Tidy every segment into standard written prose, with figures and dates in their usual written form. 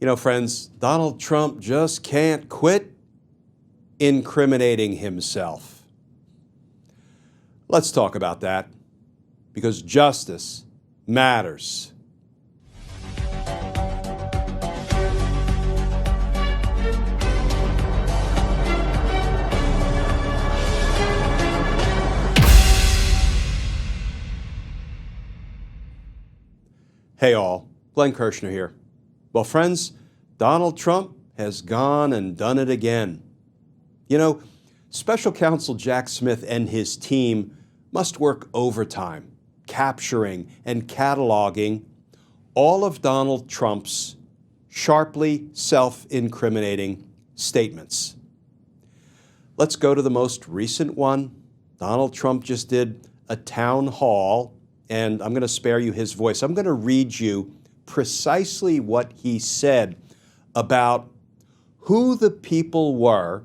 You know, friends, Donald Trump just can't quit incriminating himself. Let's talk about that, because justice matters. Hey all, Glenn Kirshner here. Well, friends, Donald Trump has gone and done it again. You know, Special Counsel Jack Smith and his team must work overtime, capturing and cataloging all of Donald Trump's sharply self-incriminating statements. Let's go to the most recent one. Donald Trump just did a town hall, and I'm going to spare you his voice. I'm going to read you precisely what he said about who the people were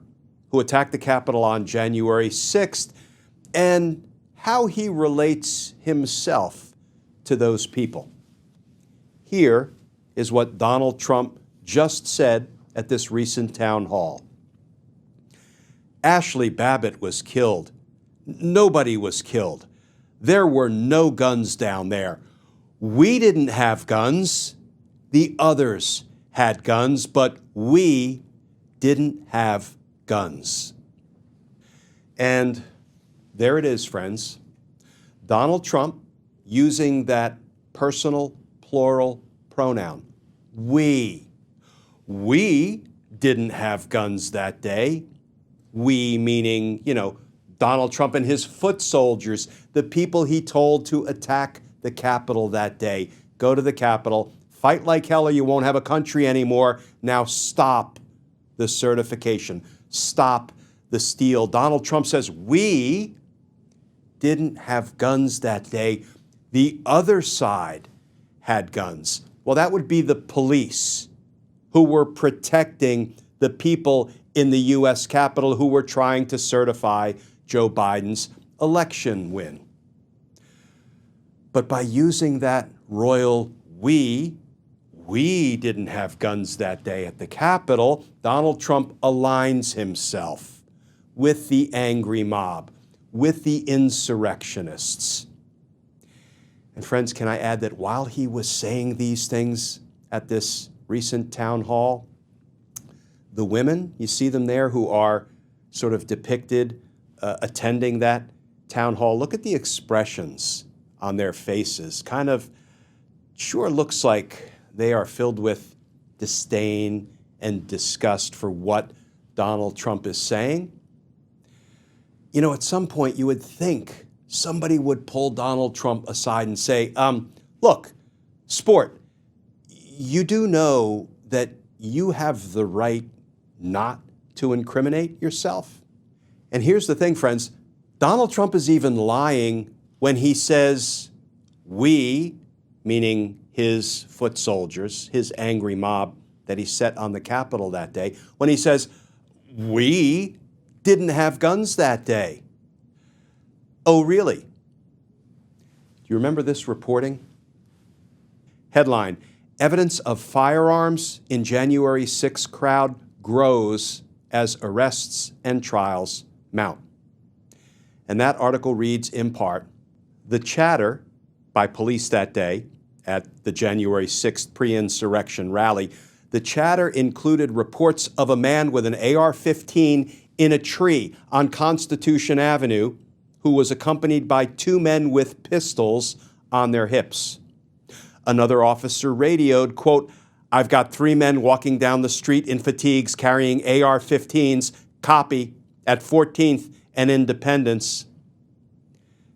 who attacked the Capitol on January 6th and how he relates himself to those people. Here is what Donald Trump just said at this recent town hall. Ashley Babbitt was killed. Nobody was killed. There were no guns down there. We didn't have guns. The others had guns, but we didn't have guns. And there it is, friends. Donald Trump using that personal plural pronoun. We. We didn't have guns that day. We meaning, Donald Trump and his foot soldiers, the people he told to attack the Capitol that day. Go to the Capitol, fight like hell or you won't have a country anymore. Now stop the certification. Stop the steal. Donald Trump says, we didn't have guns that day. The other side had guns. Well, that would be the police who were protecting the people in the U.S. Capitol who were trying to certify Joe Biden's election win. But by using that royal we didn't have guns that day at the Capitol, Donald Trump aligns himself with the angry mob, with the insurrectionists. And friends, can I add that while he was saying these things at this recent town hall, the women, you see them there who are sort of depicted attending that town hall, look at the expressions on their faces. Kind of sure looks like they are filled with disdain and disgust for what Donald Trump is saying. At some point you would think somebody would pull Donald Trump aside and say, look, sport, you do know that you have the right not to incriminate yourself? And here's the thing, friends, Donald Trump is even lying when he says we, meaning his foot soldiers, his angry mob that he set on the Capitol that day, when he says we didn't have guns that day. Oh, really? Do you remember this reporting? Headline, evidence of firearms in January 6th crowd grows as arrests and trials mount. And that article reads in part, the chatter by police that day at the January 6th pre-insurrection rally, the chatter included reports of a man with an AR-15 in a tree on Constitution Avenue who was accompanied by two men with pistols on their hips. Another officer radioed, quote, I've got three men walking down the street in fatigues carrying AR-15s, copy, at 14th and Independence.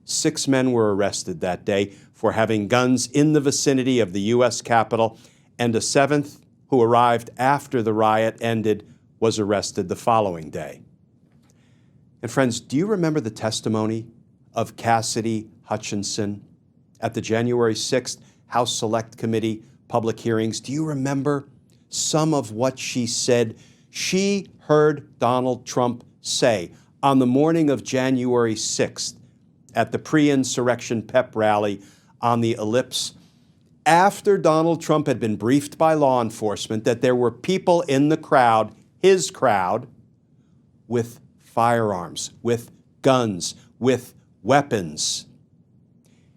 6 men were arrested that day for having guns in the vicinity of the U.S. Capitol, and a 7th, who arrived after the riot ended, was arrested the following day. And friends, do you remember the testimony of Cassidy Hutchinson at the January 6th House Select Committee public hearings? Do you remember some of what she said? She heard Donald Trump say on the morning of January 6th at the pre-insurrection pep rally on the Ellipse, after Donald Trump had been briefed by law enforcement that there were people in the crowd, his crowd, with firearms, with guns, with weapons.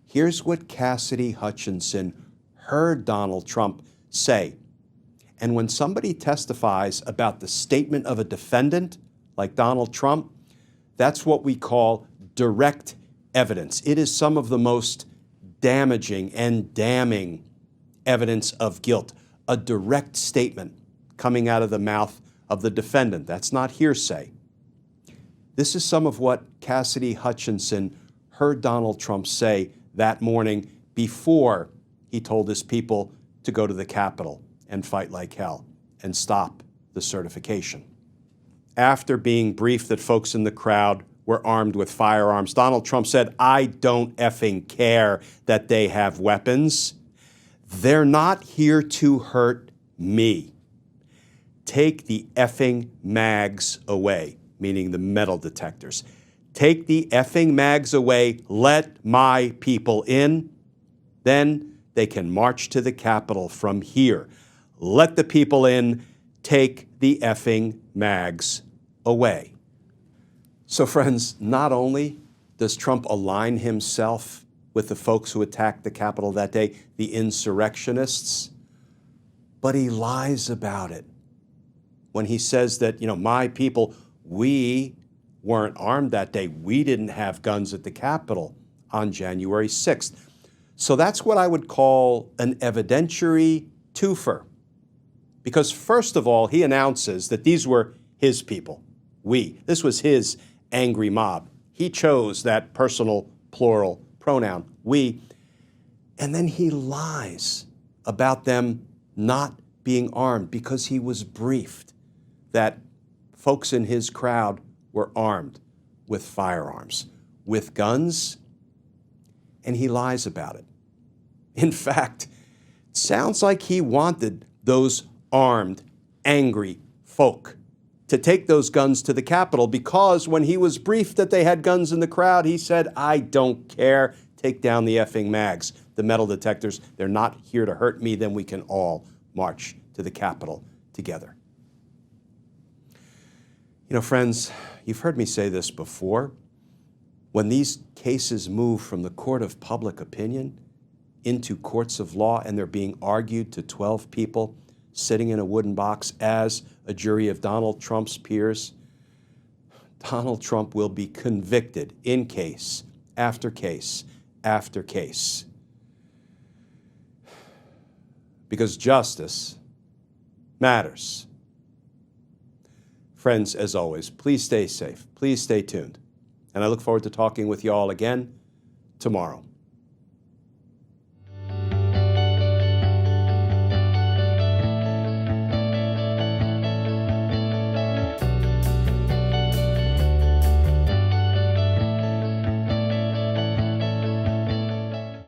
Here's what Cassidy Hutchinson heard Donald Trump say. And when somebody testifies about the statement of a defendant, like Donald Trump, that's what we call direct evidence. It is some of the most damaging and damning evidence of guilt, a direct statement coming out of the mouth of the defendant. That's not hearsay. This is some of what Cassidy Hutchinson heard Donald Trump say that morning before he told his people to go to the Capitol and fight like hell and stop the certification. After being briefed that folks in the crowd were armed with firearms, Donald Trump said, "I don't effing care that they have weapons. They're not here to hurt me. Take the effing mags away," meaning the metal detectors. "Take the effing mags away. Let my people in. Then they can march to the Capitol from here. Let the people in. Take the effing mags away." So friends, not only does Trump align himself with the folks who attacked the Capitol that day, the insurrectionists, but he lies about it when he says that, my people, we weren't armed that day. We didn't have guns at the Capitol on January 6th. So that's what I would call an evidentiary twofer. Because first of all, he announces that these were his people, we. This was his angry mob. He chose that personal plural pronoun, we. And then he lies about them not being armed because he was briefed that folks in his crowd were armed with firearms, with guns, and he lies about it. In fact, it sounds like he wanted those armed, angry folk to take those guns to the Capitol because when he was briefed that they had guns in the crowd, he said, "I don't care. Take down the effing mags, the metal detectors. They're not here to hurt me. Then we can all march to the Capitol together." Friends, you've heard me say this before. When these cases move from the court of public opinion into courts of law and they're being argued to 12 people sitting in a wooden box as a jury of Donald Trump's peers, Donald Trump will be convicted in case after case after case. Because justice matters. Friends, as always, please stay safe. Please stay tuned. And I look forward to talking with you all again tomorrow.